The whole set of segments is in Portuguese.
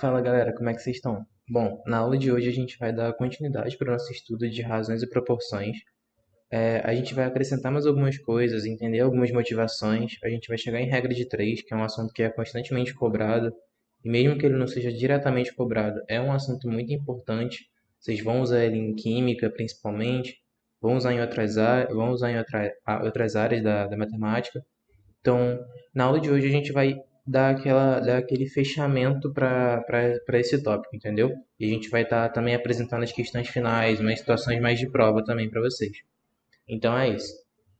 Fala galera, como é que vocês estão? Bom, na aula de hoje a gente vai dar continuidade para o nosso estudo de razões e proporções. A gente vai acrescentar mais algumas coisas, entender algumas motivações. A gente vai chegar em regra de três, que é um assunto que é constantemente cobrado, e mesmo que ele não seja diretamente cobrado, é um assunto muito importante. Vocês vão usar ele em química, principalmente, vão usar em vão usar em outras áreas da matemática. Então, na aula de hoje a gente vai dar aquele fechamento para esse tópico, entendeu? E a gente vai estar também apresentando as questões finais, umas situações mais de prova também para vocês. Então é isso.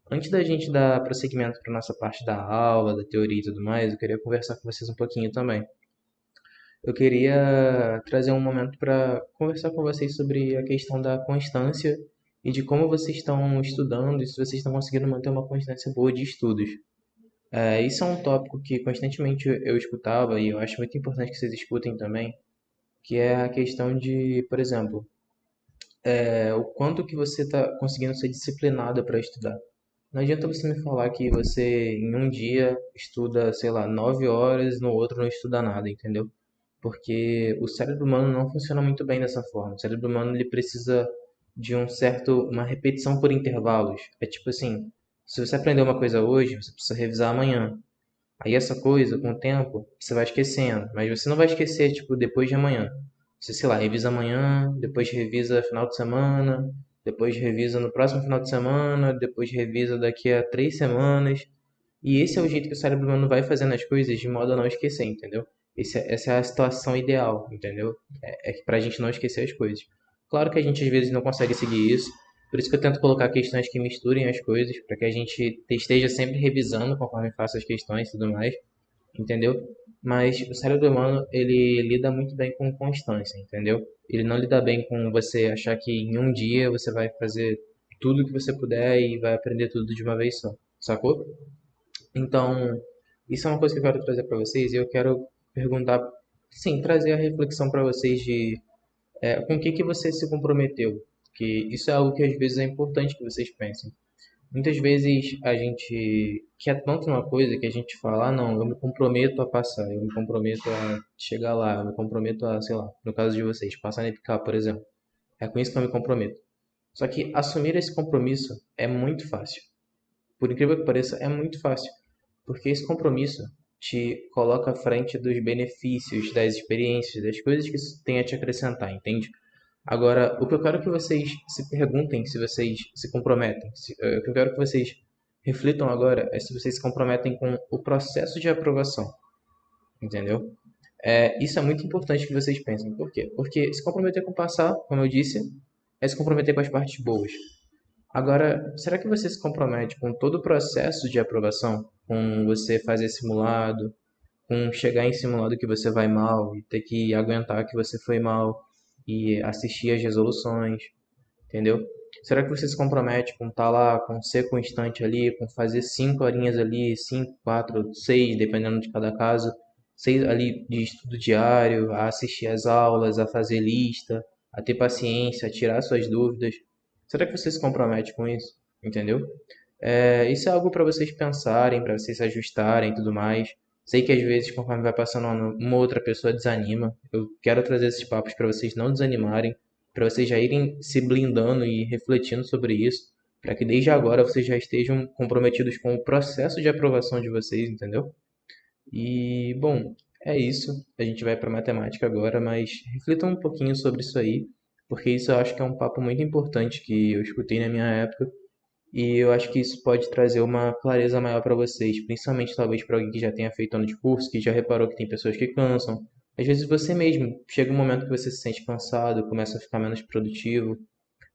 Antes da gente dar prosseguimento para nossa parte da aula, da teoria e tudo mais, eu queria conversar com vocês um pouquinho também. Eu queria trazer um momento para conversar com vocês sobre a questão da constância e de como vocês estão estudando e se vocês estão conseguindo manter uma constância boa de estudos. Isso é um tópico que constantemente eu escutava e eu acho muito importante que vocês escutem também, que é a questão de, por exemplo, o quanto que você está conseguindo ser disciplinado para estudar. Não adianta você me falar que você em um dia estuda, sei lá, 9 horas, no outro não estuda nada, entendeu? Porque o cérebro humano não funciona muito bem dessa forma. O cérebro humano ele precisa de uma repetição por intervalos. É tipo assim, se você aprender uma coisa hoje, você precisa revisar amanhã. Aí essa coisa, com o tempo, você vai esquecendo. Mas você não vai esquecer, tipo, depois de amanhã. Você, sei lá, revisa amanhã, depois revisa final de semana, depois revisa no próximo final de semana, depois revisa daqui a 3 semanas. E esse é o jeito que o cérebro humano vai fazendo as coisas de modo a não esquecer, entendeu? Essa é a situação ideal, entendeu? É que pra gente não esquecer as coisas. Claro que a gente às vezes não consegue seguir isso, por isso que eu tento colocar questões que misturem as coisas, para que a gente esteja sempre revisando conforme faça as questões e tudo mais, entendeu? Mas o cérebro humano, ele lida muito bem com constância, entendeu? Ele não lida bem com você achar que em um dia você vai fazer tudo que você puder e vai aprender tudo de uma vez só, sacou? Então, isso é uma coisa que eu quero trazer para vocês e eu quero perguntar, sim, trazer a reflexão para vocês de com o que você se comprometeu. Que isso é algo que às vezes é importante que vocês pensem. Muitas vezes a gente quer tanto uma coisa que a gente fala, ah, não, eu me comprometo a passar, eu me comprometo a chegar lá, eu me comprometo a, sei lá, no caso de vocês, passar na EPICAR, por exemplo. É com isso que eu me comprometo. Só que assumir esse compromisso é muito fácil. Por incrível que pareça, é muito fácil. Porque esse compromisso te coloca à frente dos benefícios, das experiências, das coisas que isso tem a te acrescentar, entende? Agora, o que eu quero que vocês se perguntem se vocês se comprometem. O que eu quero que vocês reflitam agora é se vocês se comprometem com o processo de aprovação, entendeu? Isso é muito importante que vocês pensem. Por quê? Porque se comprometer com passar, como eu disse, é se comprometer com as partes boas. Agora, será que você se compromete com todo o processo de aprovação? Com você fazer simulado, com chegar em simulado que você vai mal e ter que aguentar que você foi mal e assistir as resoluções, entendeu? Será que você se compromete com estar lá, com ser constante ali, com fazer 5 horinhas ali, 5, 4, 6, dependendo de cada caso, 6 ali de estudo diário, a assistir as aulas, a fazer lista, a ter paciência, a tirar suas dúvidas? Será que você se compromete com isso? Entendeu? Isso é algo para vocês pensarem, para vocês se ajustarem e tudo mais. Sei que às vezes, conforme vai passando o ano, uma outra pessoa desanima. Eu quero trazer esses papos para vocês não desanimarem, para vocês já irem se blindando e refletindo sobre isso, para que desde agora vocês já estejam comprometidos com o processo de aprovação de vocês, entendeu? E, bom, é isso. A gente vai para matemática agora, mas reflitam um pouquinho sobre isso aí, porque isso eu acho que é um papo muito importante que eu escutei na minha época e eu acho que isso pode trazer uma clareza maior para vocês, principalmente talvez para alguém que já tenha feito ano de curso, que já reparou que tem pessoas que cansam. Às vezes você mesmo, chega um momento que você se sente cansado, começa a ficar menos produtivo.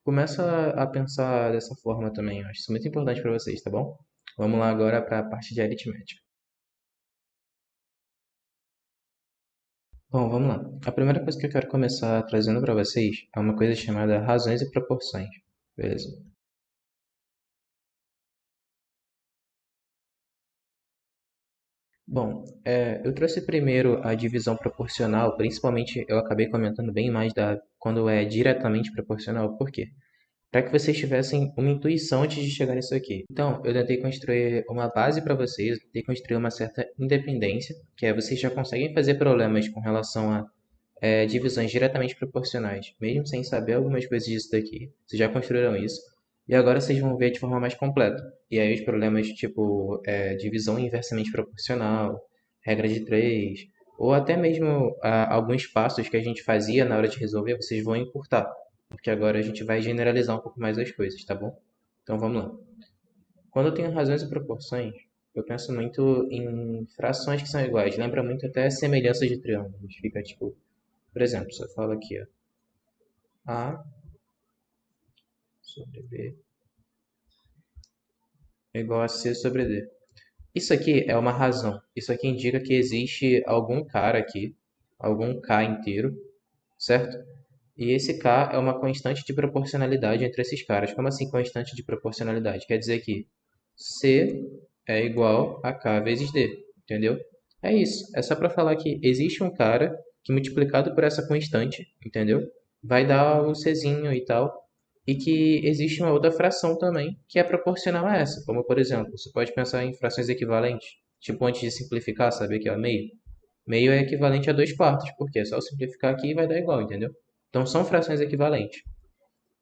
Começa a pensar dessa forma também, eu acho isso muito importante para vocês, tá bom? Vamos lá agora para a parte de aritmética. Bom, vamos lá. A primeira coisa que eu quero começar trazendo para vocês é uma coisa chamada razões e proporções, beleza? Bom, eu trouxe primeiro a divisão proporcional, principalmente eu acabei comentando bem mais da quando é diretamente proporcional, por quê? Para que vocês tivessem uma intuição antes de chegar nisso aqui. Então, eu tentei construir uma base para vocês, tentei construir uma certa independência, que é vocês já conseguem fazer problemas com relação a divisões diretamente proporcionais, mesmo sem saber algumas coisas disso daqui. Vocês já construíram isso. E agora vocês vão ver de forma mais completa. E aí os problemas tipo divisão inversamente proporcional, regra de três, ou até mesmo alguns passos que a gente fazia na hora de resolver, vocês vão encurtar. Porque agora a gente vai generalizar um pouco mais as coisas, tá bom? Então vamos lá. Quando eu tenho razões e proporções, eu penso muito em frações que são iguais. Lembra muito até semelhanças de triângulos. Fica tipo, por exemplo, se eu falo aqui, ó, A sobre B é igual a C sobre D. Isso aqui é uma razão. Isso aqui indica que existe algum cara aqui, algum K inteiro, certo? E esse K é uma constante de proporcionalidade entre esses caras. Como assim constante de proporcionalidade? Quer dizer que C é igual a K vezes D, entendeu? É isso. É só para falar que existe um cara que multiplicado por essa constante, entendeu? Vai dar o Czinho e tal. E que existe uma outra fração também que é proporcional a essa. Como, por exemplo, você pode pensar em frações equivalentes. Tipo, antes de simplificar, saber que é meio. Meio é equivalente a 2 quartos, porque é só simplificar aqui e vai dar igual, entendeu? Então são frações equivalentes.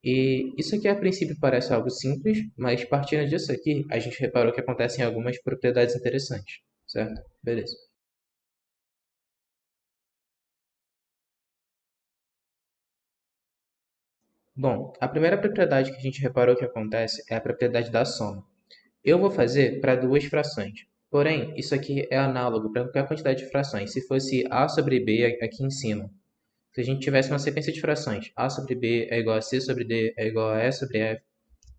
E isso aqui a princípio parece algo simples, mas partindo disso aqui, a gente reparou que acontecem algumas propriedades interessantes, certo? Beleza. Bom, a primeira propriedade que a gente reparou que acontece é a propriedade da soma. Eu vou fazer para duas frações. Porém, isso aqui é análogo para qualquer quantidade de frações. Se fosse a sobre b aqui em cima, se a gente tivesse uma sequência de frações, a sobre b é igual a c sobre d é igual a e sobre f,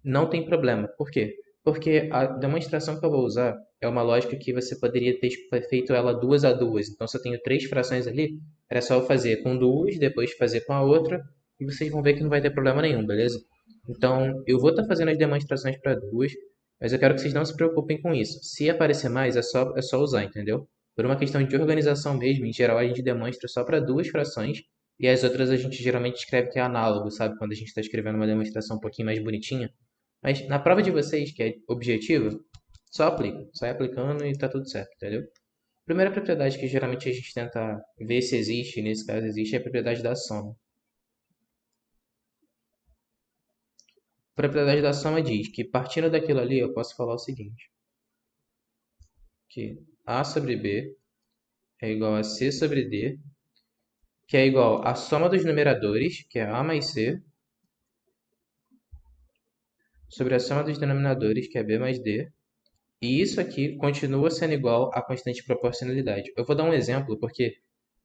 não tem problema. Por quê? Porque a demonstração que eu vou usar é uma lógica que você poderia ter feito ela duas a duas. Então, se eu tenho três frações ali, era só eu fazer com duas, depois fazer com a outra, e vocês vão ver que não vai ter problema nenhum, beleza? Então, eu vou estar fazendo as demonstrações para duas, mas eu quero que vocês não se preocupem com isso. Se aparecer mais, é só usar, entendeu? Por uma questão de organização mesmo, em geral a gente demonstra só para duas frações, e as outras a gente geralmente escreve que é análogo, sabe? Quando a gente está escrevendo uma demonstração um pouquinho mais bonitinha. Mas na prova de vocês, que é objetiva, só aplica. Sai aplicando e tá tudo certo, entendeu? Primeira propriedade que geralmente a gente tenta ver se existe, nesse caso existe, é a propriedade da soma. A propriedade da soma diz que partindo daquilo ali eu posso falar o seguinte, que A sobre B é igual a C sobre D, que é igual à soma dos numeradores, que é A mais C, sobre a soma dos denominadores, que é B mais D, e isso aqui continua sendo igual à constante de proporcionalidade. Eu vou dar um exemplo, porque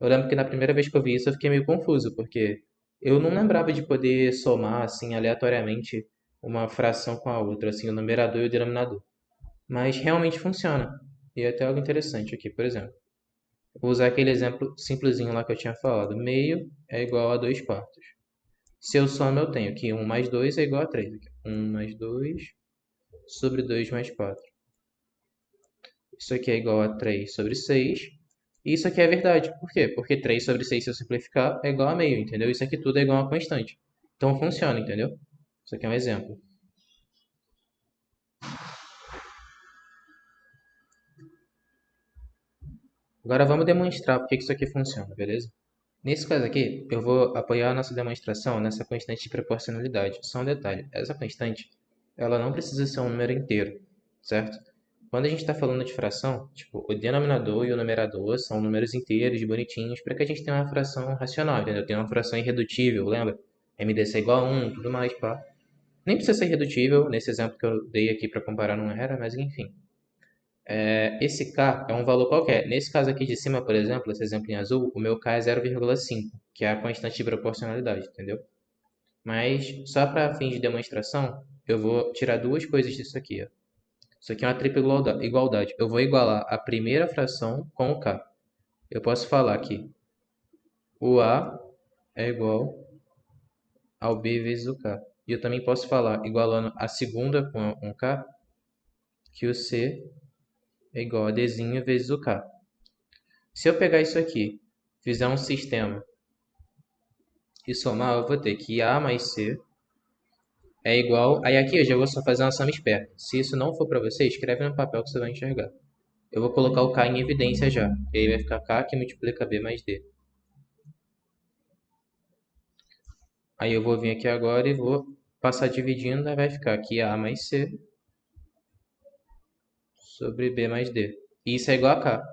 eu lembro que na primeira vez que eu vi isso eu fiquei meio confuso, porque eu não lembrava de poder somar assim aleatoriamente uma fração com a outra, assim, o numerador e o denominador. Mas realmente funciona. E é até algo interessante aqui, por exemplo. Vou usar aquele exemplo simplesinho lá que eu tinha falado. Meio é igual a 2 quartos. Se eu somo, eu tenho que 1 mais 2 é igual a 3. 1 mais 2 sobre 2 mais 4. Isso aqui é igual a 3 sobre 6. E isso aqui é verdade. Por quê? Porque 3 sobre 6, se eu simplificar, é igual a meio, entendeu? Isso aqui tudo é igual a uma constante. Então funciona, entendeu? Isso aqui é um exemplo. Agora vamos demonstrar por que isso aqui funciona, beleza? Nesse caso aqui, eu vou apoiar a nossa demonstração nessa constante de proporcionalidade. Só um detalhe, essa constante, ela não precisa ser um número inteiro, certo? Quando a gente está falando de fração, tipo, o denominador e o numerador são números inteiros, bonitinhos, para que a gente tenha uma fração racional, entendeu? Tem uma fração irredutível, lembra? MDC é igual a 1, tudo mais, pá. Nem precisa ser irredutível, nesse exemplo que eu dei aqui para comparar não era, mas enfim. Esse K é um valor qualquer. Nesse caso aqui de cima, por exemplo, esse exemplo em azul, o meu K é 0,5, que é a constante de proporcionalidade, entendeu? Mas, só para fins de demonstração, eu vou tirar duas coisas disso aqui, ó. Isso aqui é uma tripla igualdade. Eu vou igualar a primeira fração com o K. Eu posso falar que o A é igual ao B vezes o K. E eu também posso falar, igualando a segunda com um K, que o C é igual a Dzinho vezes o K. Se eu pegar isso aqui, fizer um sistema e somar, eu vou ter que A mais C é igual... Aí aqui eu já vou só fazer uma soma esperta. Se isso não for para você, escreve no papel que você vai enxergar. Eu vou colocar o K em evidência já. E aí vai ficar K que multiplica B mais D. Aí eu vou vir aqui agora e vou passar dividindo, aí vai ficar aqui A mais C sobre B mais D. E isso é igual a K.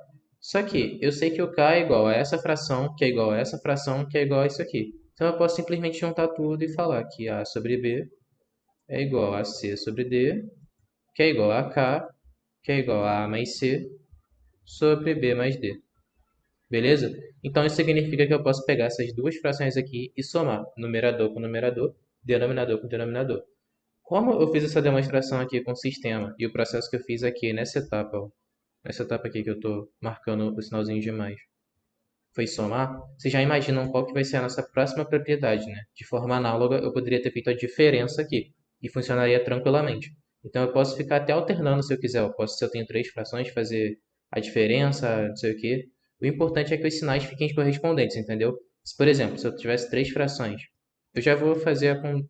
Só que eu sei que o K é igual a essa fração, que é igual a essa fração, que é igual a isso aqui. Então eu posso simplesmente juntar tudo e falar que A sobre B é igual a C sobre D, que é igual a K, que é igual a A mais C sobre B mais D. Beleza? Então isso significa que eu posso pegar essas duas frações aqui e somar numerador com numerador, denominador com denominador. Como eu fiz essa demonstração aqui com o sistema e o processo que eu fiz aqui nessa etapa, ó, nessa etapa aqui que eu estou marcando o sinalzinho de mais, foi somar, vocês já imaginam qual que vai ser a nossa próxima propriedade, né? De forma análoga, eu poderia ter feito a diferença aqui e funcionaria tranquilamente. Então eu posso ficar até alternando se eu quiser. Eu posso, se eu tenho três frações, fazer a diferença, não sei o quê. O importante é que os sinais fiquem correspondentes, entendeu? Se, por exemplo, se eu tivesse três frações, eu já vou fazer com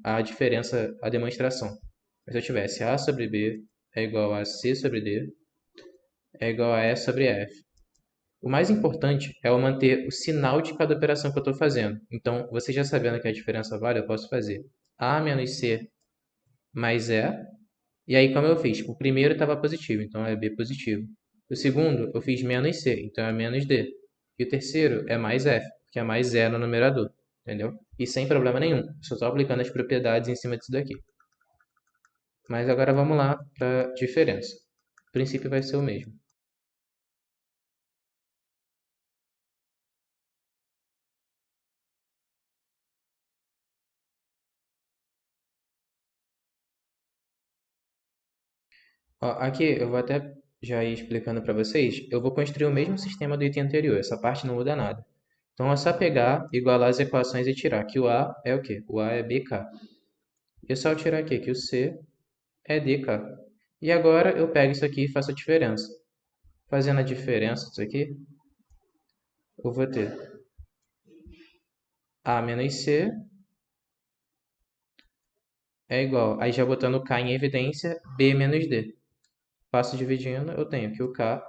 a diferença, a demonstração. Mas se eu tivesse A sobre B é igual a C sobre D é igual a E sobre F. O mais importante é eu manter o sinal de cada operação que eu estou fazendo. Então, você já sabendo que a diferença vale, eu posso fazer A menos C mais E. E aí, como eu fiz? O primeiro estava positivo, então é B positivo. O segundo, eu fiz menos C, então é menos D. E o terceiro é mais F, que é mais E no numerador. Entendeu? E sem problema nenhum. Só estou aplicando as propriedades em cima disso daqui. Mas agora vamos lá para a diferença. O princípio vai ser o mesmo. Ó, aqui eu vou até já ir explicando para vocês. Eu vou construir o mesmo sistema do item anterior. Essa parte não muda nada. Então é só pegar, igualar as equações e tirar. Que o A é o quê? O A é BK. E é só eu tirar aqui que o C é DK. E agora eu pego isso aqui e faço a diferença. Fazendo a diferença disso aqui, eu vou ter A menos C é igual. Aí já botando o K em evidência, B menos D. Passo dividindo, eu tenho que o K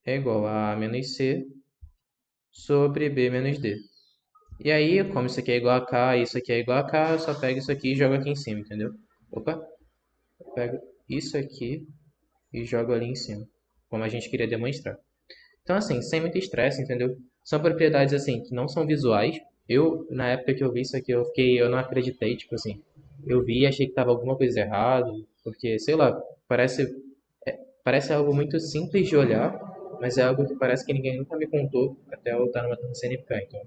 é igual a menos C sobre B menos D. E aí, como isso aqui é igual a K e isso aqui é igual a K, eu só pego isso aqui e jogo aqui em cima, entendeu? Opa, eu pego isso aqui e jogo ali em cima, como a gente queria demonstrar. Então, assim, sem muito estresse, entendeu? São propriedades, assim, que não são visuais. Eu, na época que eu vi isso aqui, eu não acreditei, tipo assim, eu vi e achei que tava alguma coisa errada, porque, sei lá, parece, parece algo muito simples de olhar, mas é algo que parece que ninguém nunca me contou até eu estar numa CNPq, então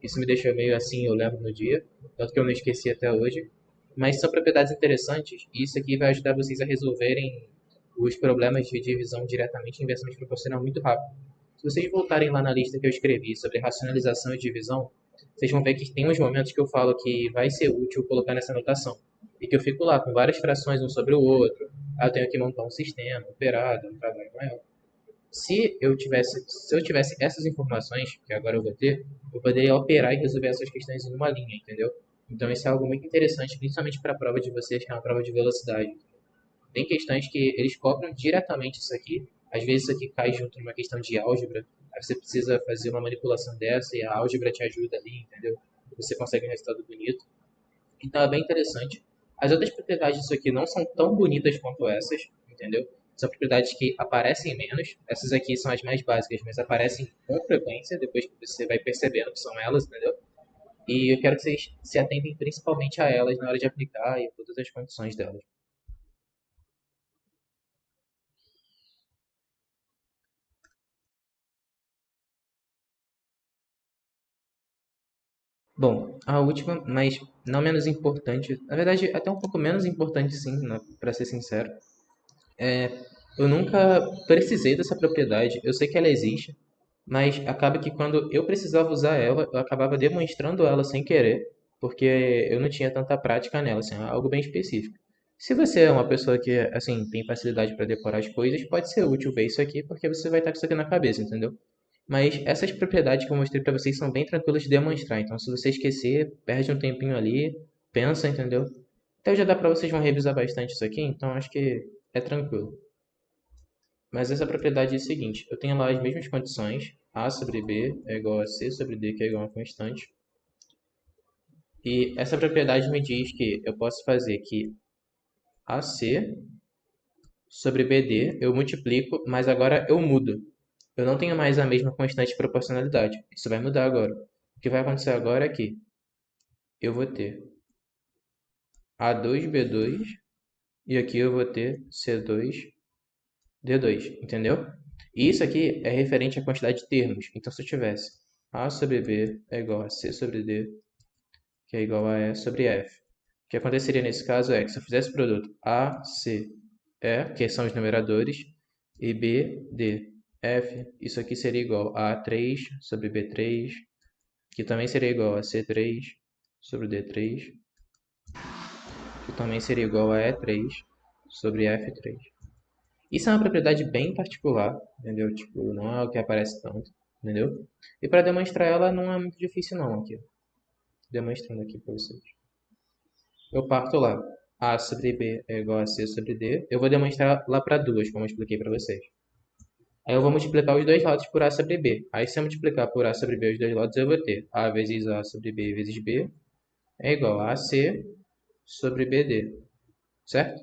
isso me deixou meio assim, eu lembro no dia, tanto que eu não esqueci até hoje. Mas são propriedades interessantes e isso aqui vai ajudar vocês a resolverem os problemas de divisão diretamente em inversão proporcional muito rápido. Se vocês voltarem lá na lista que eu escrevi sobre racionalização e divisão, vocês vão ver que tem uns momentos que eu falo que vai ser útil colocar nessa anotação. E que eu fico lá com várias frações um sobre o outro. Aí eu tenho que montar um sistema operado, um trabalho maior. Se eu tivesse essas informações, que agora eu vou ter, eu poderia operar e resolver essas questões em uma linha, entendeu? Então isso é algo muito interessante, principalmente para a prova de vocês, que é uma prova de velocidade. Tem questões que eles cobram diretamente isso aqui, às vezes isso aqui cai junto numa questão de álgebra, aí você precisa fazer uma manipulação dessa e a álgebra te ajuda ali, entendeu? Você consegue um resultado bonito. Então é bem interessante. As outras propriedades disso aqui não são tão bonitas quanto essas, entendeu? São propriedades que aparecem menos. Essas aqui são as mais básicas, mas aparecem com frequência, depois que você vai percebendo que são elas, entendeu? E eu quero que vocês se atentem principalmente a elas na hora de aplicar e a todas as condições delas. Bom, a última, mas não menos importante, na verdade, até um pouco menos importante, sim, para ser sincero, eu nunca precisei dessa propriedade. Eu sei que ela existe, mas acaba que quando eu precisava usar ela, eu acabava demonstrando ela sem querer, porque eu não tinha tanta prática nela, assim, é algo bem específico. Se você é uma pessoa que, assim, tem facilidade para decorar as coisas, pode ser útil ver isso aqui, porque você vai estar com isso aqui na cabeça, entendeu? Mas essas propriedades que eu mostrei para vocês são bem tranquilas de demonstrar, então se você esquecer, perde um tempinho ali, pensa, entendeu? Então já dá para vocês vão revisar bastante isso aqui, então acho que é tranquilo. Mas essa propriedade é a seguinte, eu tenho lá as mesmas condições, A sobre B é igual a C sobre D, que é igual a uma constante. E essa propriedade me diz que eu posso fazer que AC sobre BD eu multiplico, mas agora eu mudo. Eu não tenho mais a mesma constante de proporcionalidade. Isso vai mudar agora. O que vai acontecer agora é que eu vou ter A2B2 e aqui eu vou ter C2D2, entendeu? E isso aqui é referente à quantidade de termos. Então, se eu tivesse A sobre B é igual a C sobre D, que é igual a E sobre F. O que aconteceria nesse caso é que se eu fizesse o produto A, C, E, que são os numeradores, e B, D, F, isso aqui seria igual a A3 sobre B3, que também seria igual a C3 sobre D3, que também seria igual a E3 sobre F3. Isso é uma propriedade bem particular, entendeu? Tipo, não é o que aparece tanto, entendeu? E para demonstrar ela não é muito difícil não aqui. Demonstrando aqui para vocês. Eu parto lá. A sobre B é igual a C sobre D. Eu vou demonstrar lá para duas, como eu expliquei para vocês. Aí eu vou multiplicar os dois lados por A sobre B. Aí se eu multiplicar por A sobre B os dois lados, eu vou ter A vezes A sobre B vezes B é igual a AC sobre BD, certo?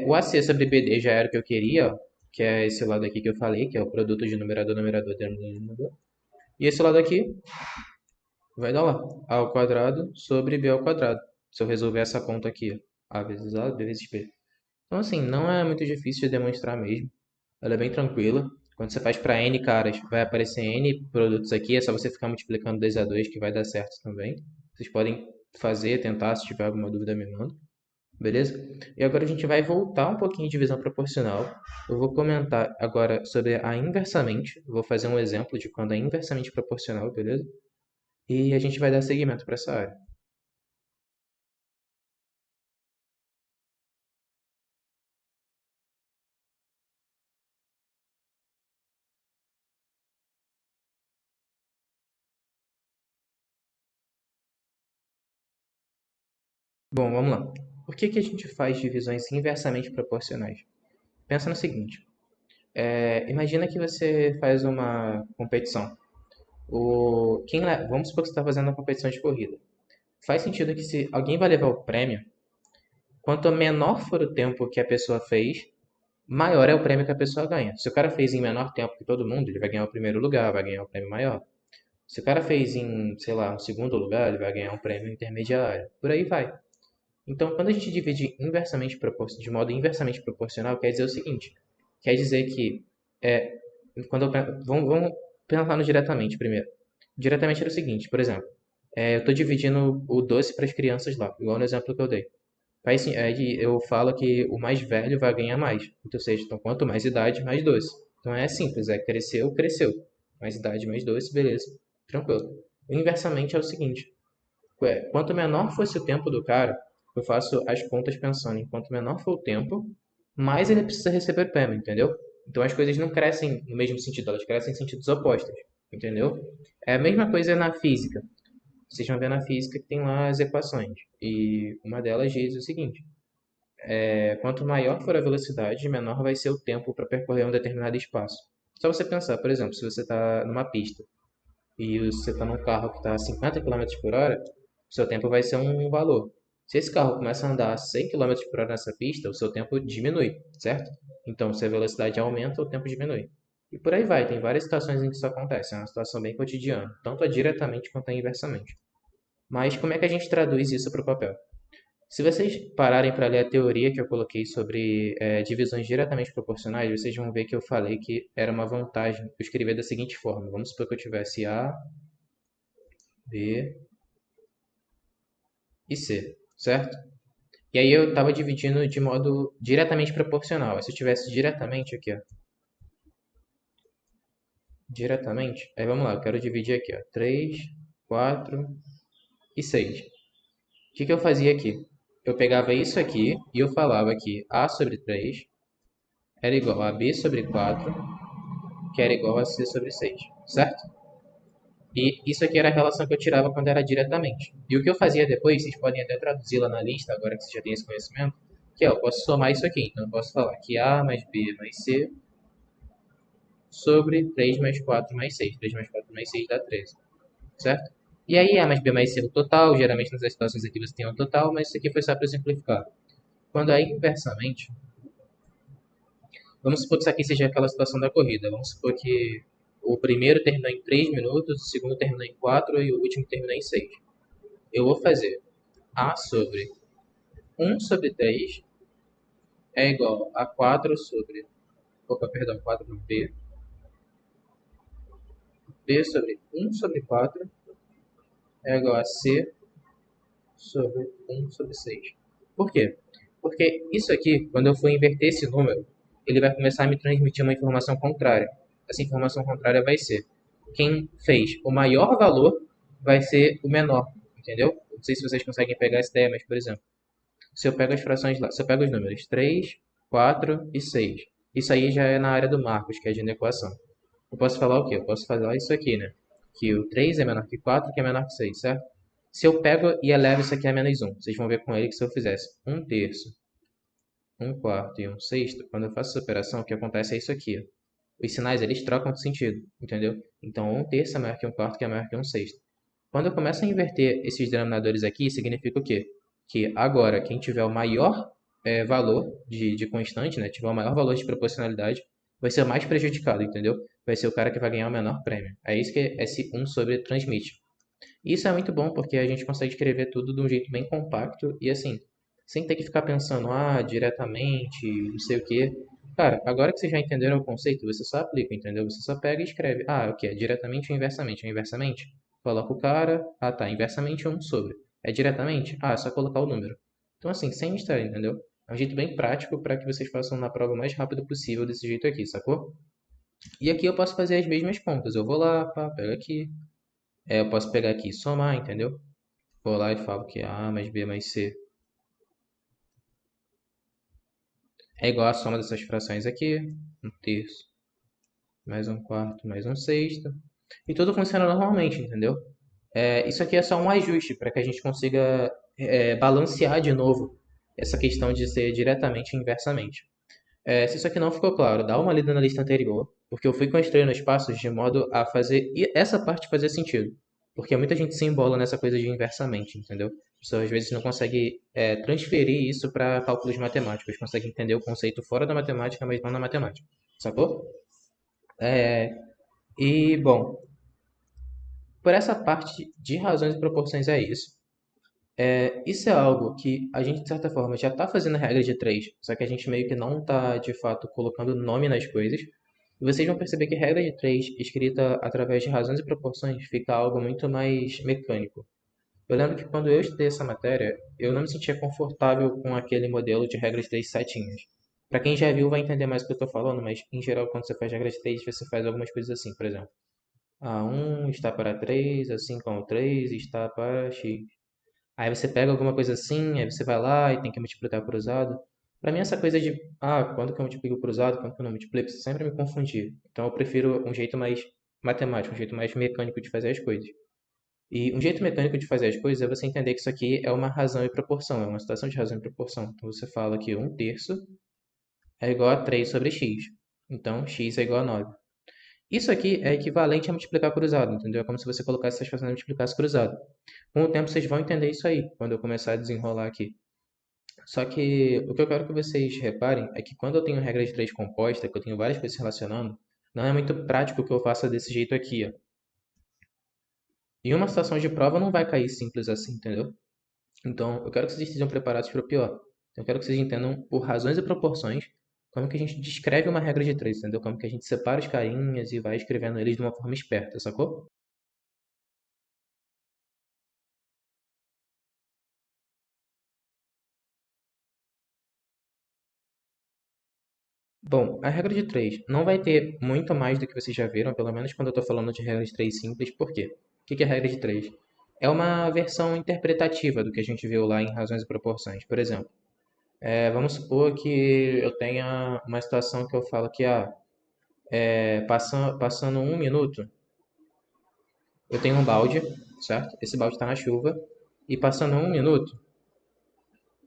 O AC sobre BD já era o que eu queria, ó, que é esse lado aqui que eu falei, que é o produto de numerador, numerador, denominador. E esse lado aqui vai dar lá, A ao quadrado sobre B ao quadrado. Se eu resolver essa conta aqui, ó, A vezes A, B vezes B. Então, assim, não é muito difícil de demonstrar mesmo. Ela é bem tranquila. Quando você faz para N caras, vai aparecer N produtos aqui. É só você ficar multiplicando 2 a 2 que vai dar certo também. Vocês podem fazer, tentar, se tiver alguma dúvida, me manda. Beleza? E agora a gente vai voltar um pouquinho de divisão proporcional. Eu vou comentar agora sobre a inversamente. Vou fazer um exemplo de quando é inversamente proporcional, beleza? E a gente vai dar seguimento para essa área. Bom, vamos lá. Por que a gente faz divisões inversamente proporcionais? Pensa no seguinte. Imagina que você faz uma competição. Vamos supor que você está fazendo uma competição de corrida. Faz sentido que se alguém vai levar o prêmio, quanto menor for o tempo que a pessoa fez, maior é o prêmio que a pessoa ganha. Se o cara fez em menor tempo que todo mundo, ele vai ganhar o primeiro lugar, vai ganhar o prêmio maior. Se o cara fez em, sei lá, um segundo lugar, ele vai ganhar um prêmio intermediário. Por aí vai. Então, quando a gente divide de modo inversamente proporcional, quer dizer o seguinte: quer dizer que é, vamos pensar no diretamente primeiro. Diretamente era o seguinte, por exemplo, eu estou dividindo o doce para as crianças lá, igual no exemplo que eu dei. Aí eu falo que o mais velho vai ganhar mais. Então, ou seja, então, quanto mais idade, mais doce. Então é simples, cresceu, cresceu. Mais idade, mais doce, beleza. Tranquilo. Inversamente é o seguinte: quanto menor fosse o tempo do cara, eu faço as contas pensando em quanto menor for o tempo, mais ele precisa receber prêmio, entendeu? Então as coisas não crescem no mesmo sentido, elas crescem em sentidos opostos, entendeu? É a mesma coisa na física. Vocês vão ver na física que tem lá as equações. E uma delas diz o seguinte: quanto maior for a velocidade, menor vai ser o tempo para percorrer um determinado espaço. Só você pensar, por exemplo, se você está numa pista e você está num carro que está a 50 km por hora, o seu tempo vai ser um valor. Se esse carro começa a andar a 100 km por hora nessa pista, o seu tempo diminui, certo? Então, se a velocidade aumenta, o tempo diminui. E por aí vai, tem várias situações em que isso acontece. É uma situação bem cotidiana, tanto diretamente quanto inversamente. Mas como é que a gente traduz isso para o papel? Se vocês pararem para ler a teoria que eu coloquei sobre divisões diretamente proporcionais, vocês vão ver que eu falei que era uma vantagem eu escrever da seguinte forma. Vamos supor que eu tivesse A, B e C, certo? E aí eu estava dividindo de modo diretamente proporcional. Se eu tivesse diretamente aqui, ó, diretamente, aí vamos lá, eu quero dividir aqui, ó, 3, 4 e 6. O que eu fazia aqui? Eu pegava isso aqui e eu falava que A sobre 3 era igual a B sobre 4, que era igual a C sobre 6, certo? E isso aqui era a relação que eu tirava quando era diretamente. E o que eu fazia depois, vocês podem até traduzi-la na lista, agora que vocês já têm esse conhecimento, que eu posso somar isso aqui. Então eu posso falar que A mais B mais C sobre 3 mais 4 mais 6. 3 mais 4 mais 6 dá 13, certo? E aí A mais B mais C é o total, geralmente nas situações aqui você tem o total, mas isso aqui foi só para exemplificar. Quando é inversamente, vamos supor que isso aqui seja aquela situação da corrida. Vamos supor que o primeiro terminou em 3 minutos, o segundo terminou em 4 e o último terminou em 6. Eu vou fazer A sobre 1/3 é igual a 4 sobre... Opa, perdão, 4 não, B. B sobre 1/4 é igual a C sobre 1/6. Por quê? Porque isso aqui, quando eu for inverter esse número, ele vai começar a me transmitir uma informação contrária. Essa informação contrária vai ser: quem fez o maior valor vai ser o menor, entendeu? Não sei se vocês conseguem pegar essa ideia, mas, por exemplo, se eu pego as frações lá, se eu pego os números 3, 4 e 6, isso aí já é na área do Marcos, que é de inequação. Eu posso falar o quê? Eu posso falar isso aqui, né? Que o 3 é menor que 4, que é menor que 6, certo? Se eu pego e elevo isso aqui a -1, vocês vão ver com ele que se eu fizesse 1/3, 1/4 e 1/6, quando eu faço essa operação, o que acontece é isso aqui. Ó. Os sinais, eles trocam de sentido, entendeu? Então, 1/3 é maior que 1/4, que é maior que 1/6. Quando eu começo a inverter esses denominadores aqui, significa o quê? Que agora, quem tiver o maior valor de constante, né, tiver o maior valor de proporcionalidade, vai ser o mais prejudicado, entendeu? Vai ser o cara que vai ganhar o menor prêmio. É isso que esse 1 sobre transmite. Isso é muito bom porque a gente consegue escrever tudo de um jeito bem compacto e assim, sem ter que ficar pensando, diretamente, não sei o quê. Cara, agora que vocês já entenderam o conceito, você só aplica, entendeu? Você só pega e escreve. O que é? Diretamente ou inversamente? É inversamente? Coloca o cara. Tá. Inversamente é 1 sobre. É diretamente? É só colocar o número. Então, assim, sem mistério, entendeu? É um jeito bem prático para que vocês façam na prova o mais rápido possível desse jeito aqui, sacou? E aqui eu posso fazer as mesmas contas. Eu vou lá, pá, pego aqui. Eu posso pegar aqui e somar, entendeu? Vou lá e falo que A mais B mais C é igual à soma dessas frações aqui. 1/3 mais 1/4 mais 1/6. E tudo funciona normalmente, entendeu? Isso aqui é só um ajuste para que a gente consiga balancear de novo essa questão de ser diretamente e inversamente. Se isso aqui não ficou claro, dá uma lida na lista anterior, porque eu fui construindo os passos de modo a fazer essa parte fazer sentido. Porque muita gente se embola nessa coisa de inversamente, entendeu? A pessoa às vezes não consegue transferir isso para cálculos matemáticos, consegue entender o conceito fora da matemática, mas não na matemática. Sacou? É, bom, por essa parte de razões e proporções é isso. Isso é algo que a gente, de certa forma, já está fazendo a regra de três, só que a gente meio que não está, de fato, colocando nome nas coisas. E vocês vão perceber que regra de três, escrita através de razões e proporções, fica algo muito mais mecânico. Eu lembro que quando eu estudei essa matéria, eu não me sentia confortável com aquele modelo de regra de três setinhas. Para quem já viu vai entender mais o que eu estou falando, mas em geral, quando você faz regra de três, você faz algumas coisas assim, por exemplo. A1 está para 3, assim como 3 está para x. Aí você pega alguma coisa assim, aí você vai lá e tem que multiplicar cruzado. Para mim, essa coisa de, quando que eu multiplico cruzado, quando que eu não multiplico, isso sempre me confundia. Então eu prefiro um jeito mais matemático, um jeito mais mecânico de fazer as coisas. E um jeito mecânico de fazer as coisas é você entender que isso aqui é uma razão e proporção, é uma situação de razão e proporção. Então você fala que 1/3 é igual a 3 sobre x. Então x é igual a 9. Isso aqui é equivalente a multiplicar cruzado, entendeu? É como se você colocasse essas frações e multiplicasse cruzado. Com o tempo vocês vão entender isso aí, quando eu começar a desenrolar aqui. Só que o que eu quero que vocês reparem é que quando eu tenho regra de três composta, que eu tenho várias coisas se relacionando, não é muito prático que eu faça desse jeito aqui, ó. E uma situação de prova não vai cair simples assim, entendeu? Então, eu quero que vocês estejam preparados para o pior. Eu quero que vocês entendam por razões e proporções como que a gente descreve uma regra de três, entendeu? Como que a gente separa os carinhas e vai escrevendo eles de uma forma esperta, sacou? Bom, a regra de três não vai ter muito mais do que vocês já viram, pelo menos quando eu estou falando de regra de três simples. Por quê? O que é a regra de três? É uma versão interpretativa do que a gente viu lá em razões e proporções. Por exemplo, vamos supor que eu tenha uma situação que eu falo que passando 1 minuto, eu tenho um balde, certo? Esse balde está na chuva. E passando 1 minuto,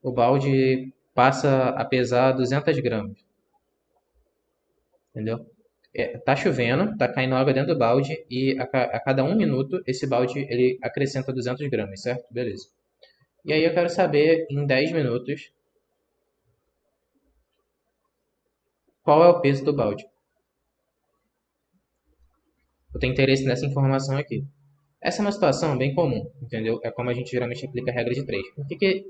o balde passa a pesar 200 gramas, entendeu? Tá chovendo, tá caindo água dentro do balde e a cada 1 minuto esse balde ele acrescenta 200 gramas, certo? Beleza. E aí eu quero saber em 10 minutos qual é o peso do balde. Eu tenho interesse nessa informação aqui. Essa é uma situação bem comum, entendeu? É como a gente geralmente aplica a regra de 3.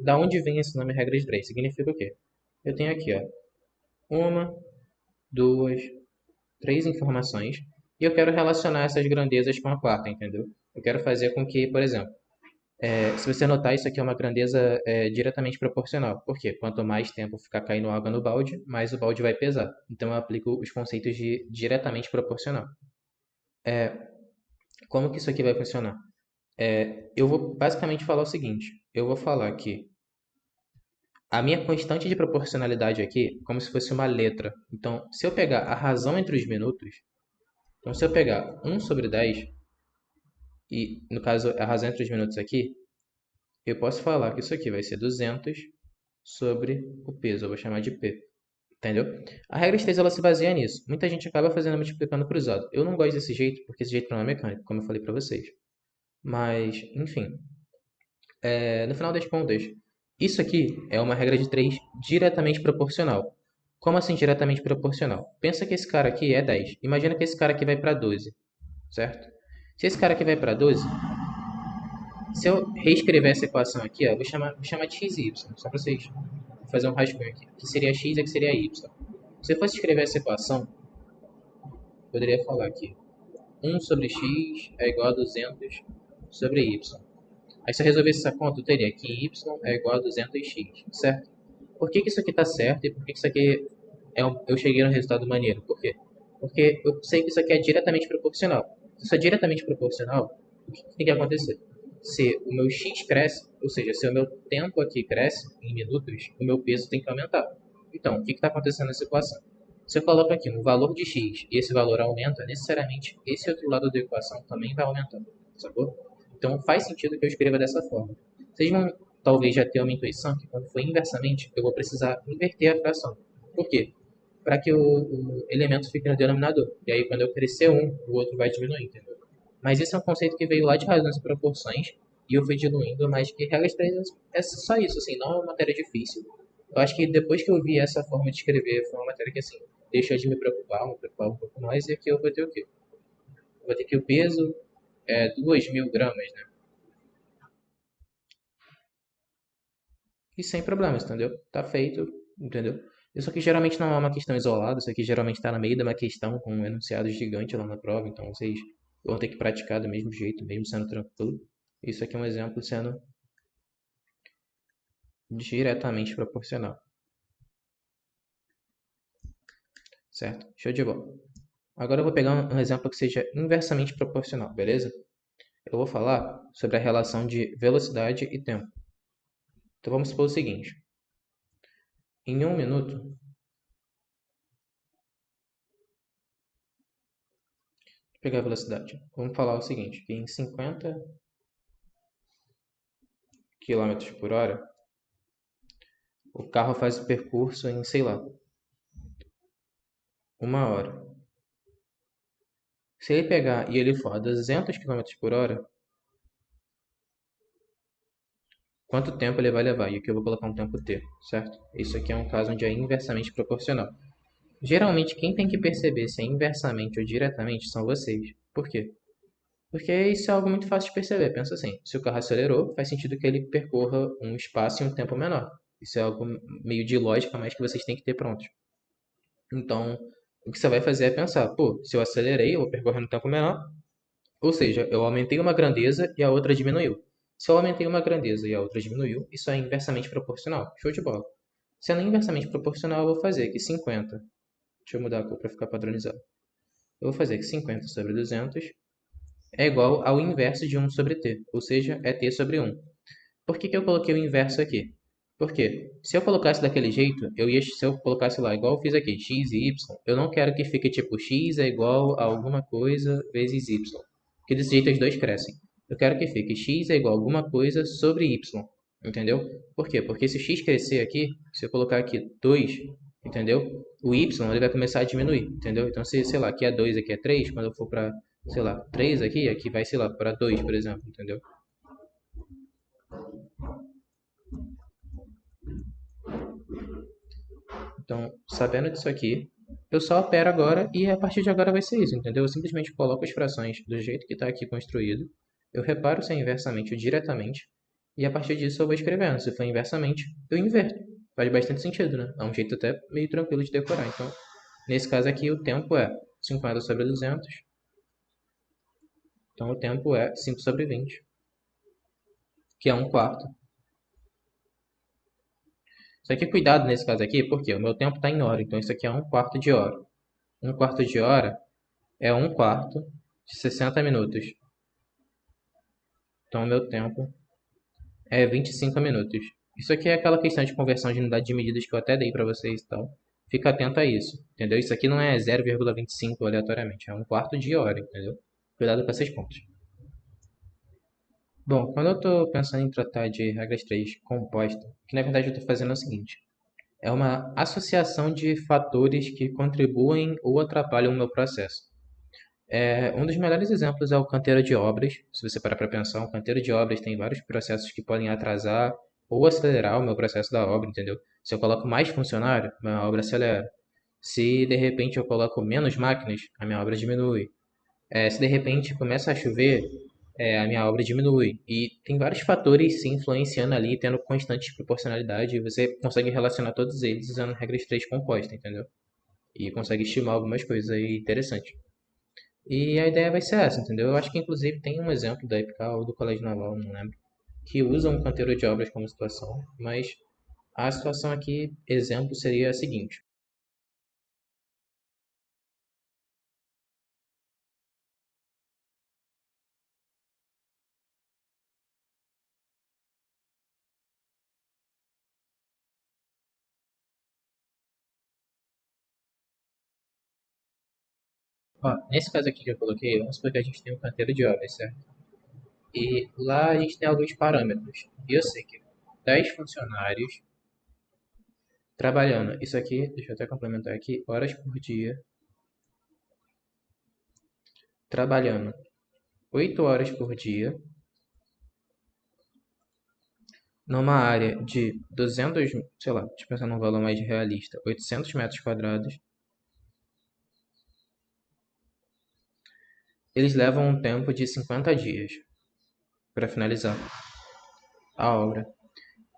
Da onde vem esse nome regra de 3? Significa o quê? Eu tenho aqui, ó, uma, duas, três informações e eu quero relacionar essas grandezas com a quarta, entendeu? Eu quero fazer com que, por exemplo, se você notar, isso aqui é uma grandeza diretamente proporcional. Por quê? Quanto mais tempo ficar caindo água no balde, mais o balde vai pesar. Então eu aplico os conceitos de diretamente proporcional. Como que isso aqui vai funcionar? Eu vou basicamente falar o seguinte: eu vou falar que a minha constante de proporcionalidade aqui é como se fosse uma letra. Então, se eu pegar a razão entre os minutos, então se eu pegar 1/10, e no caso a razão entre os minutos aqui, eu posso falar que isso aqui vai ser 200 sobre o peso, eu vou chamar de P. Entendeu? A regra de 3 ela se baseia nisso. Muita gente acaba fazendo multiplicando cruzado. Eu não gosto desse jeito, porque esse jeito não é mecânico, como eu falei para vocês. Mas, enfim, no final das contas, isso aqui é uma regra de 3 diretamente proporcional. Como assim diretamente proporcional? Pensa que esse cara aqui é 10. Imagina que esse cara aqui vai para 12, certo? Se esse cara aqui vai para 12, se eu reescrever essa equação aqui, ó, vou chamar de x e y, só para vocês fazerem um rascunho aqui. Que seria x e que seria y. Se eu fosse escrever essa equação, eu poderia falar que 1 sobre x é igual a 200 sobre y. Aí se eu resolvesse essa conta, eu teria que y é igual a 200x, certo? Por que isso aqui está certo e por que isso aqui eu cheguei no resultado maneiro? Por quê? Porque eu sei que isso aqui é diretamente proporcional. Se isso é diretamente proporcional, o que tem que acontecer? Se o meu x cresce, ou seja, se o meu tempo aqui cresce em minutos, o meu peso tem que aumentar. Então, o que está acontecendo nessa equação? Se eu coloco aqui um valor de x e esse valor aumenta, necessariamente esse outro lado da equação também vai aumentando, sacou? Então faz sentido que eu escreva dessa forma. Vocês vão talvez já ter uma intuição que quando for inversamente, eu vou precisar inverter a fração. Por quê? Para que o elemento fique no denominador. E aí quando eu crescer um, o outro vai diminuir, entendeu? Mas esse é um conceito que veio lá de razões e proporções e eu fui diluindo, mas que regra 3 é só isso, assim, não é uma matéria difícil. Eu acho que depois que eu vi essa forma de escrever, foi uma matéria que, assim, deixou de me preocupar um pouco mais, e aqui eu vou ter o quê? Eu vou ter que o peso é 2.000 gramas, né? E sem problemas, entendeu? Tá feito, entendeu? Isso aqui geralmente não é uma questão isolada, isso aqui geralmente está no meio de uma questão com um enunciado gigante lá na prova, então vocês vão ter que praticar do mesmo jeito, mesmo sendo tranquilo. Isso aqui é um exemplo sendo diretamente proporcional, certo? Show de bola. Agora eu vou pegar um exemplo que seja inversamente proporcional, beleza? Eu vou falar sobre a relação de velocidade e tempo. Então vamos supor o seguinte: em 1 minuto, vou pegar a velocidade. Vamos falar o seguinte: que em 50 km/h, o carro faz o percurso em, sei lá, 1 hora. Se ele pegar e ele for a 200 km/h, quanto tempo ele vai levar? E aqui eu vou colocar um tempo t, certo? Isso aqui é um caso onde é inversamente proporcional. Geralmente, quem tem que perceber se é inversamente ou diretamente são vocês. Por quê? Porque isso é algo muito fácil de perceber. Pensa assim, se o carro acelerou, faz sentido que ele percorra um espaço em um tempo menor. Isso é algo meio de lógica, mas que vocês têm que ter pronto. Então, o que você vai fazer é pensar, pô, se eu acelerei, eu vou percorrer um tempo menor, ou seja, eu aumentei uma grandeza e a outra diminuiu. Se eu aumentei uma grandeza e a outra diminuiu, isso é inversamente proporcional. Show de bola. Sendo inversamente proporcional, eu vou fazer que 50, deixa eu mudar a cor para ficar padronizado. Eu vou fazer que 50 sobre 200 é igual ao inverso de 1 sobre t, ou seja, é t sobre 1. Por que eu coloquei o inverso aqui? Porque se eu colocasse daquele jeito, se eu colocasse lá igual eu fiz aqui, x e y, eu não quero que fique tipo x é igual a alguma coisa vezes y, porque desse jeito os dois crescem. Eu quero que fique x é igual a alguma coisa sobre y, entendeu? Por quê? Porque se o x crescer aqui, se eu colocar aqui 2, entendeu? O y ele vai começar a diminuir, entendeu? Então, se, sei lá, aqui é 2, aqui é 3, quando eu for para, sei lá, 3 aqui, aqui vai, sei lá, para 2, por exemplo, entendeu? Então, sabendo disso aqui, eu só opero agora e a partir de agora vai ser isso, entendeu? Eu simplesmente coloco as frações do jeito que está aqui construído, eu reparo se é inversamente ou diretamente, e a partir disso eu vou escrevendo. Se for inversamente, eu inverto. Faz bastante sentido, né? É um jeito até meio tranquilo de decorar. Então, nesse caso aqui, o tempo é 50 sobre 200. Então, o tempo é 5 sobre 20, que é um quarto. Só que cuidado nesse caso aqui, porque o meu tempo está em hora, então isso aqui é um quarto de hora. Um quarto de hora é um quarto de 60 minutos. Então, o meu tempo é 25 minutos. Isso aqui é aquela questão de conversão de unidade de medidas que eu até dei para vocês e tal. Fica atento a isso, entendeu? Isso aqui não é 0,25 aleatoriamente, é um quarto de hora, entendeu? Cuidado com esses pontos. Bom, quando eu estou pensando em tratar de regras 3 composta, que na verdade eu estou fazendo é o seguinte: é uma associação de fatores que contribuem ou atrapalham o meu processo. Um dos melhores exemplos é o canteiro de obras. Se você parar para pensar, um canteiro de obras tem vários processos que podem atrasar ou acelerar o meu processo da obra, entendeu? Se eu coloco mais funcionário, minha obra acelera. Se de repente eu coloco menos máquinas, a minha obra diminui. Se de repente começa a chover, a minha obra diminui. E tem vários fatores se influenciando ali, tendo constante proporcionalidade, e você consegue relacionar todos eles usando regras 3 compostas, entendeu? E consegue estimar algumas coisas aí interessantes. E a ideia vai ser essa, entendeu? Eu acho que inclusive tem um exemplo da EPICAL ou do Colégio Naval, não lembro, que usa um canteiro de obras como situação, mas a situação aqui, exemplo, seria a seguinte. Ó, nesse caso aqui que eu coloquei, vamos supor que a gente tem um canteiro de obras, certo? E lá a gente tem alguns parâmetros. E eu sei que 10 funcionários trabalhando, isso aqui, deixa eu até complementar aqui, horas por dia, trabalhando 8 horas por dia, numa área de 200, sei lá, deixa eu pensar num valor mais realista, 800 metros quadrados, eles levam um tempo de 50 dias para finalizar a obra.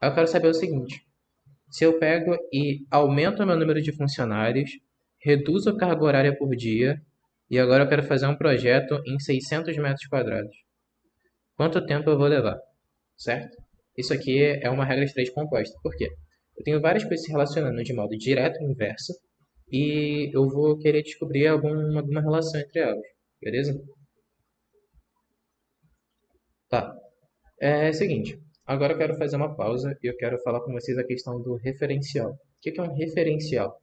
Aí eu quero saber o seguinte: se eu pego e aumento o meu número de funcionários, reduzo a carga horária por dia, e agora eu quero fazer um projeto em 600 metros quadrados, quanto tempo eu vou levar? Certo? Isso aqui é uma regra de três composta. Por quê? Eu tenho várias coisas se relacionando de modo direto e inverso, e eu vou querer descobrir alguma relação entre elas. Beleza? Tá. É o seguinte, agora eu quero fazer uma pausa e eu quero falar com vocês a questão do referencial. O que é um referencial?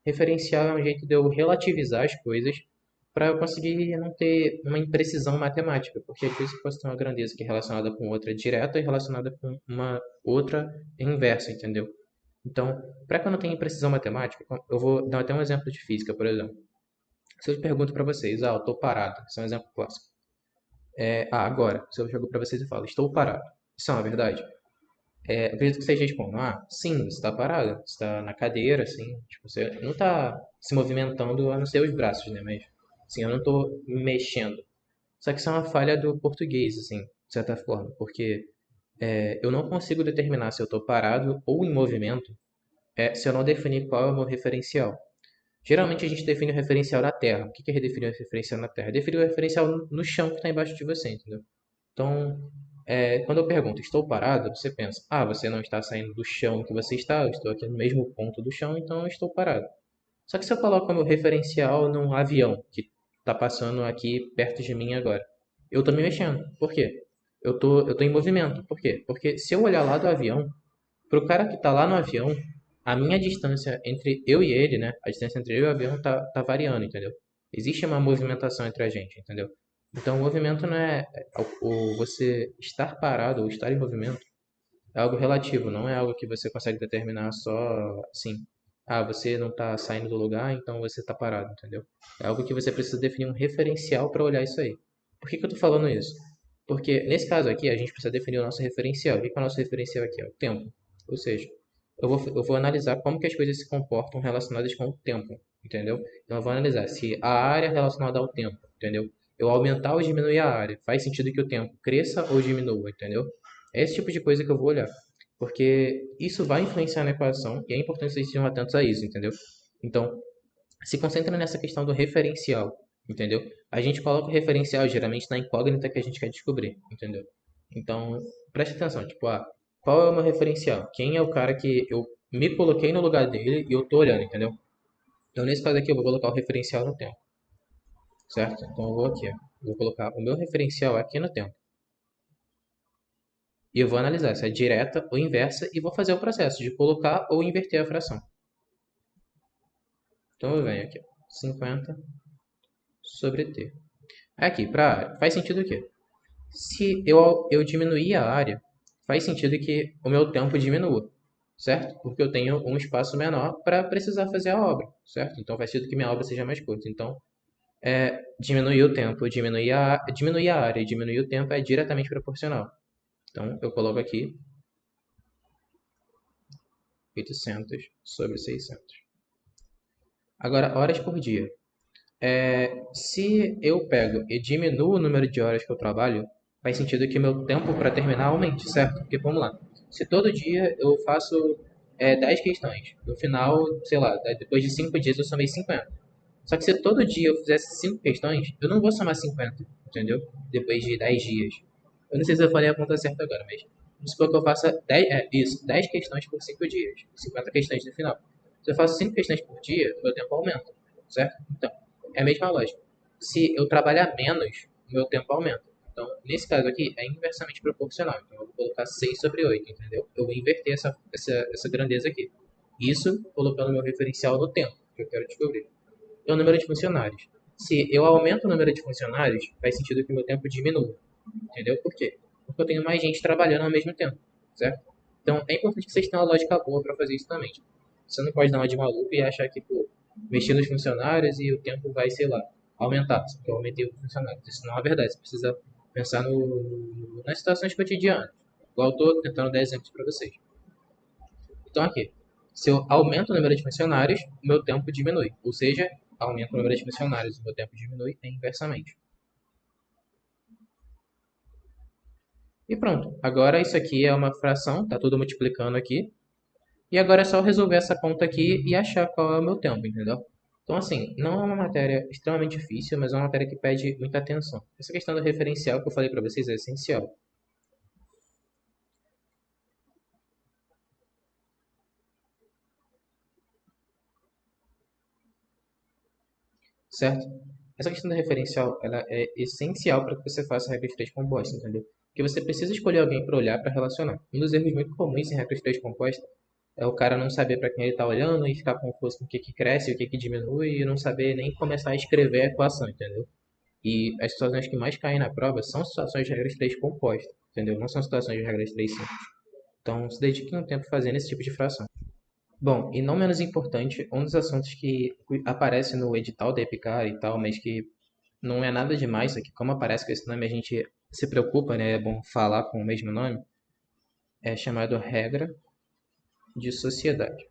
Referencial é um jeito de eu relativizar as coisas para eu conseguir não ter uma imprecisão matemática, porque às vezes eu posso ter uma grandeza que é relacionada com outra direta e relacionada com uma outra inversa, entendeu? Então, para que eu não tenha imprecisão matemática, eu vou dar até um exemplo de física, por exemplo. Se eu pergunto para vocês, eu estou parado, isso é um exemplo clássico. Agora, se eu chego para vocês e falo, estou parado, isso é uma verdade? Eu acredito que vocês respondam, sim, você está parado, você está na cadeira, assim, tipo, você não está se movimentando a não ser os braços, né, mas, assim, eu não estou mexendo. Só que isso é uma falha do português, assim, de certa forma, porque eu não consigo determinar se eu estou parado ou em movimento se eu não definir qual é o meu referencial. Geralmente a gente define o referencial na Terra. O que é definir o referencial na Terra? Definir o referencial no chão que está embaixo de você, entendeu? Então, quando eu pergunto, estou parado? Você pensa, você não está saindo do chão que você está, eu estou aqui no mesmo ponto do chão, então eu estou parado. Só que se eu coloco meu referencial num avião que está passando aqui perto de mim agora, eu estou me mexendo. Por quê? Eu tô em movimento. Por quê? Porque se eu olhar lá do avião, para o cara que está lá no avião, a minha distância entre eu e ele, né? A distância entre eu e o avião tá variando, entendeu? Existe uma movimentação entre a gente, entendeu? Então, o movimento não é o você estar parado ou estar em movimento é algo relativo, não é algo que você consegue determinar só assim. Ah, você não está saindo do lugar, então você está parado, entendeu? É algo que você precisa definir um referencial para olhar isso aí. Por que que eu estou falando isso? Porque nesse caso aqui, a gente precisa definir o nosso referencial. O que que é o nosso referencial aqui? É o tempo. Ou seja, eu vou analisar como que as coisas se comportam relacionadas com o tempo, entendeu? Então eu vou analisar se a área é relacionada ao tempo, entendeu? Eu aumentar ou diminuir a área, faz sentido que o tempo cresça ou diminua, entendeu? É esse tipo de coisa que eu vou olhar. Porque isso vai influenciar na equação e é importante vocês estejam atentos a isso, entendeu? Então, se concentra nessa questão do referencial, entendeu? A gente coloca o referencial geralmente na incógnita que a gente quer descobrir, entendeu? Então, preste atenção, tipo, qual é o meu referencial? Quem é o cara que eu me coloquei no lugar dele e eu tô olhando, entendeu? Então, nesse caso aqui, eu vou colocar o referencial no tempo, certo? Então, eu vou aqui, ó. Vou colocar o meu referencial aqui no tempo. E eu vou analisar se é direta ou inversa e vou fazer o processo de colocar ou inverter a fração. Então eu venho aqui, 50 sobre t. Aqui, para a área, faz sentido o quê? Se eu diminuir a área, faz sentido que o meu tempo diminua, certo? Porque eu tenho um espaço menor para precisar fazer a obra, certo? Então faz sentido que minha obra seja mais curta. Então, diminuir o tempo, diminuir a área e diminuir o tempo é diretamente proporcional. Então, eu coloco aqui 800 sobre 600. Agora, horas por dia. Se eu pego e diminuo o número de horas que eu trabalho, faz sentido que meu tempo para terminar aumente, certo? Porque vamos lá. Se todo dia eu faço 10 questões, no final, sei lá, depois de 5 dias eu somei 50. Só que se todo dia eu fizesse 5 questões, eu não vou somar 50, entendeu? Depois de 10 dias. Eu não sei se eu falei a conta certa agora, mas vamos supor que eu faça 10 questões por 5 dias, 50 questões no final. Se eu faço 5 questões por dia, meu tempo aumenta, certo? Então, é a mesma lógica. Se eu trabalhar menos, o meu tempo aumenta. Então, nesse caso aqui, é inversamente proporcional. Então, eu vou colocar 6 sobre 8, entendeu? Eu vou inverter essa grandeza aqui. Isso colocando meu referencial no tempo, que eu quero descobrir. É o número de funcionários. Se eu aumento o número de funcionários, faz sentido que o meu tempo diminua. Entendeu? Por quê? Porque eu tenho mais gente trabalhando ao mesmo tempo, certo? Então, é importante que vocês tenham uma lógica boa para fazer isso também. Você não pode dar uma de maluco e achar que, pô, mexer nos funcionários e o tempo vai, sei lá, aumentar, porque eu aumentei os funcionários. Isso não é verdade. Você precisa pensar nas situações cotidianas. Igual eu estou tentando dar exemplos para vocês. Então, aqui, se eu aumento o número de funcionários, o meu tempo diminui. Ou seja, aumento o número de funcionários, o meu tempo diminui inversamente. E pronto. Agora isso aqui é uma fração, tá tudo multiplicando aqui. E agora é só resolver essa conta aqui e achar qual é o meu tempo, entendeu? Então, assim, não é uma matéria extremamente difícil, mas é uma matéria que pede muita atenção. Essa questão do referencial que eu falei para vocês é essencial, certo? Essa questão do referencial, ela é essencial para que você faça regras 3 compostas, entendeu? Porque você precisa escolher alguém para olhar para relacionar. Um dos erros muito comuns em regras 3 compostas é o cara não saber para quem ele está olhando e ficar confuso com o que, que cresce e o que, que diminui e não saber nem começar a escrever a equação, entendeu? E as situações que mais caem na prova são situações de regras 3 compostas, entendeu? Não são situações de regras 3 simples. Então, se dedique um tempo fazendo esse tipo de fração. Bom, e não menos importante, um dos assuntos que aparece no edital da Epicar e tal, mas que não é nada demais, só que como aparece com esse nome a gente se preocupa, né? É bom falar com o mesmo nome, é chamado regra de sociedade.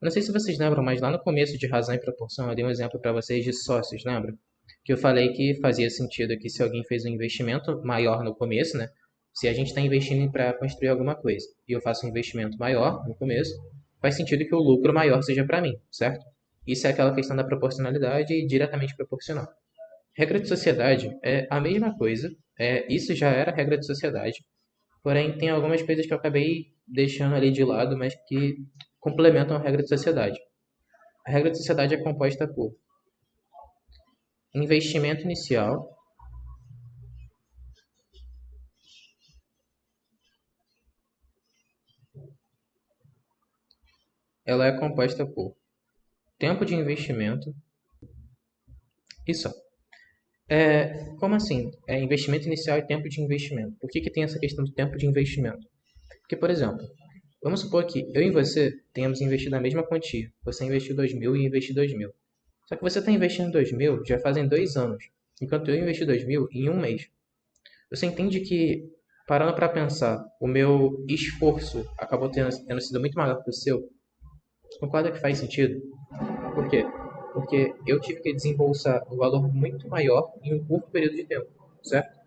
Eu não sei se vocês lembram, mas lá no começo de Razão e Proporção eu dei um exemplo para vocês de sócios, lembra? Que eu falei que fazia sentido que se alguém fez um investimento maior no começo, né? Se a gente está investindo para construir alguma coisa e eu faço um investimento maior no começo, faz sentido que o lucro maior seja para mim, certo? Isso é aquela questão da proporcionalidade e diretamente proporcional. Regra de sociedade é a mesma coisa, isso já era regra de sociedade, porém tem algumas coisas que eu acabei deixando ali de lado, mas que complementam a regra de sociedade. A regra de sociedade é composta por investimento inicial, ela é composta por tempo de investimento e só. Como assim? Investimento inicial e tempo de investimento. Por que, que tem essa questão do tempo de investimento? Porque, por exemplo, Vamos supor que eu e você tenhamos investido a mesma quantia. Você investiu 2.000 e eu investi 2.000. Só que você está investindo 2.000 já fazem 2 anos, enquanto eu investi 2.000 em um mês. Você entende que, parando para pensar, o meu esforço acabou tendo sido muito maior que o seu? Concorda que faz sentido? Por quê? Porque eu tive que desembolsar um valor muito maior em um curto período de tempo, certo?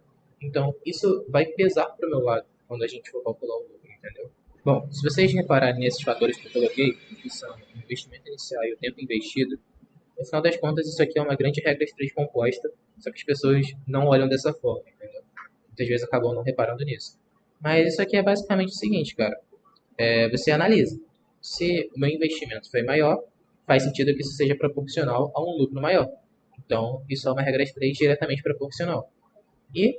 Então, isso vai pesar para o meu lado quando a gente for calcular o lucro, entendeu? Bom, se vocês repararem nesses fatores que eu coloquei, que são o investimento inicial e o tempo investido, no final das contas, isso aqui é uma grande regra de três composta, só que as pessoas não olham dessa forma, entendeu? Muitas vezes acabam não reparando nisso. Mas isso aqui é basicamente o seguinte, cara. Você analisa. Se o meu investimento foi maior, faz sentido que isso seja proporcional a um lucro maior. Então, isso é uma regra de três diretamente proporcional. E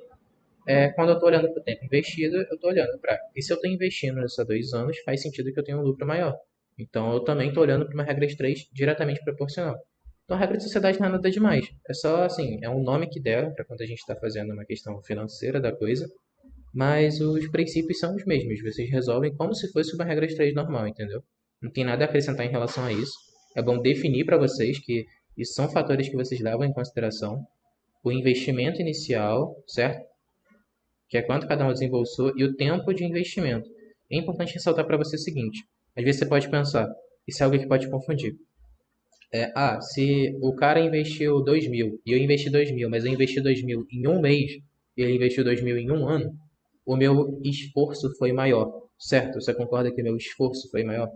quando eu estou olhando para o tempo investido, eu estou olhando para. E se eu estou investindo nesses há 2 anos, faz sentido que eu tenha um lucro maior. Então, eu também estou olhando para uma regra de três diretamente proporcional. Então, a regra de sociedade não é nada demais. É só, assim, é um nome que deram para quando a gente está fazendo uma questão financeira da coisa. Mas os princípios são os mesmos. Vocês resolvem como se fosse uma regra de três normal, entendeu? Não tem nada a acrescentar em relação a isso. É bom definir para vocês que isso são fatores que vocês levam em consideração. O investimento inicial, certo? Que é quanto cada um desembolsou, e o tempo de investimento. É importante ressaltar para você o seguinte: às vezes você pode pensar, isso é algo que pode confundir. Se o cara investiu 2.000 e eu investi 2.000, mas eu investi 2.000 em um mês e ele investiu 2.000 em um ano, o meu esforço foi maior, certo? Você concorda que o meu esforço foi maior?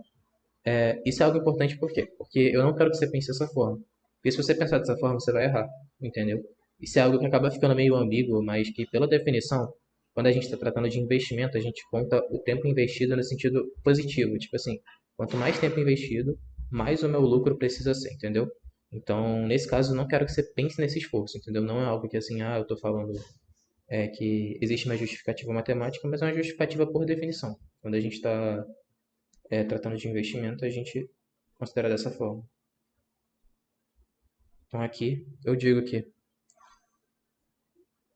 Isso é algo importante por quê? Porque eu não quero que você pense dessa forma. Porque se você pensar dessa forma, você vai errar, entendeu? Isso é algo que acaba ficando meio ambíguo, mas que, pela definição, quando a gente está tratando de investimento, a gente conta o tempo investido no sentido positivo. Tipo assim, quanto mais tempo investido, mais o meu lucro precisa ser, entendeu? Então, nesse caso, eu não quero que você pense nesse esforço, entendeu? Não é algo que assim, eu estou falando que existe uma justificativa matemática, mas é uma justificativa por definição. Quando a gente está tratando de investimento, a gente considera dessa forma. Então aqui eu digo que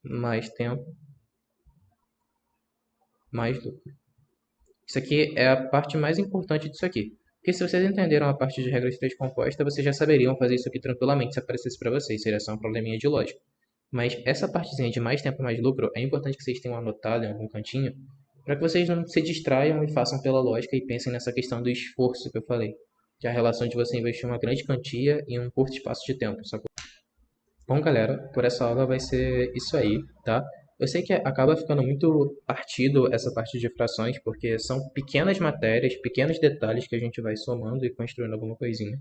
mais tempo, mais lucro. Isso aqui é a parte mais importante disso aqui. Porque se vocês entenderam a parte de regra de três composta, vocês já saberiam fazer isso aqui tranquilamente se aparecesse para vocês. Seria só um probleminha de lógica. Mas essa partezinha de mais tempo, mais lucro, é importante que vocês tenham anotado em algum cantinho, para que vocês não se distraiam e façam pela lógica e pensem nessa questão do esforço que eu falei. Que é a relação de você investir uma grande quantia em um curto espaço de tempo, sacou? Bom, galera, por essa aula vai ser isso aí, tá? Eu sei que acaba ficando muito partido essa parte de frações, porque são pequenas matérias, pequenos detalhes que a gente vai somando e construindo alguma coisinha.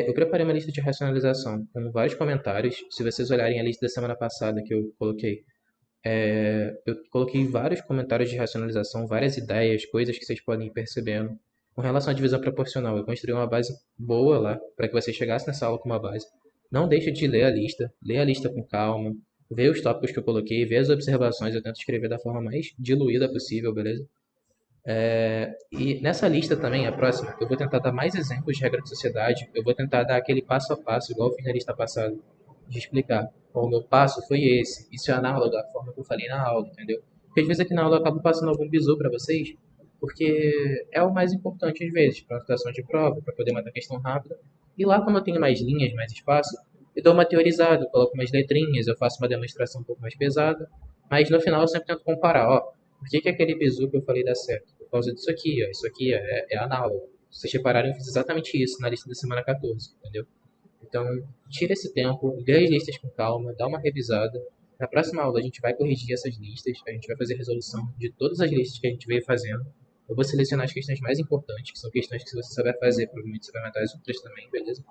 Eu preparei uma lista de racionalização com vários comentários. Se vocês olharem a lista da semana passada que eu coloquei vários comentários de racionalização, várias ideias, coisas que vocês podem ir percebendo. Com relação à divisão proporcional, eu construí uma base boa lá para que você chegasse nessa aula com uma base. Não deixe de ler a lista, lê a lista com calma, vê os tópicos que eu coloquei, vê as observações, eu tento escrever da forma mais diluída possível, beleza? E nessa lista também, a próxima, eu vou tentar dar mais exemplos de regra de sociedade, eu vou tentar dar aquele passo a passo, igual eu fiz na lista passada, de explicar. Ó, o meu passo foi esse, isso é análogo à forma que eu falei na aula, entendeu? Porque às vezes aqui na aula eu acabo passando algum bizu para vocês, porque é o mais importante às vezes, para uma situação de prova, para poder matar a questão rápida. E lá, como eu tenho mais linhas, mais espaço, eu dou uma teorizada, eu coloco umas letrinhas, eu faço uma demonstração um pouco mais pesada, mas no final eu sempre tento comparar, ó, por que, que aquele bizu que eu falei dá certo? Por causa disso aqui, ó. Isso aqui é análogo. Se vocês repararem, eu fiz exatamente isso na lista da semana 14, entendeu? Então, tira esse tempo, lê as listas com calma, dá uma revisada. Na próxima aula, a gente vai corrigir essas listas, a gente vai fazer resolução de todas as listas que a gente veio fazendo. Eu vou selecionar as questões mais importantes, que são questões que, se você souber fazer, provavelmente você vai matar as outras também, beleza?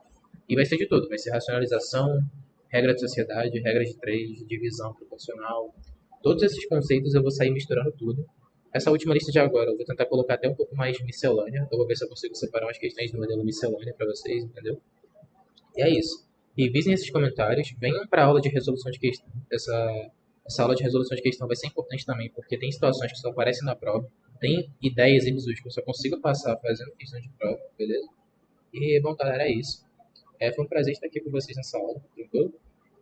E vai ser de tudo: vai ser racionalização, regra de sociedade, regra de três, divisão proporcional. Todos esses conceitos eu vou sair misturando tudo. Essa última lista de agora eu vou tentar colocar até um pouco mais miscelânea. Eu vou ver se eu consigo separar umas questões do modelo miscelânea para vocês, entendeu? E é isso. Revisem esses comentários, venham para a aula de resolução de questão. Essa aula de resolução de questão vai ser importante também, porque tem situações que só aparecem na prova, tem ideias e bizus que eu só consigo passar fazendo questão de prova, beleza? E, bom, galera, é isso. Foi um prazer estar aqui com vocês nessa aula, tranquilo?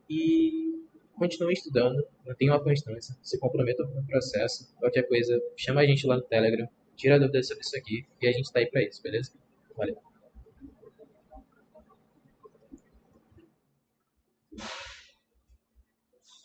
E continuem estudando, mantenham a constância, se comprometam com o processo. Qualquer coisa, chama a gente lá no Telegram. tira dúvidas sobre isso aqui e a gente tá aí pra isso, beleza? Valeu.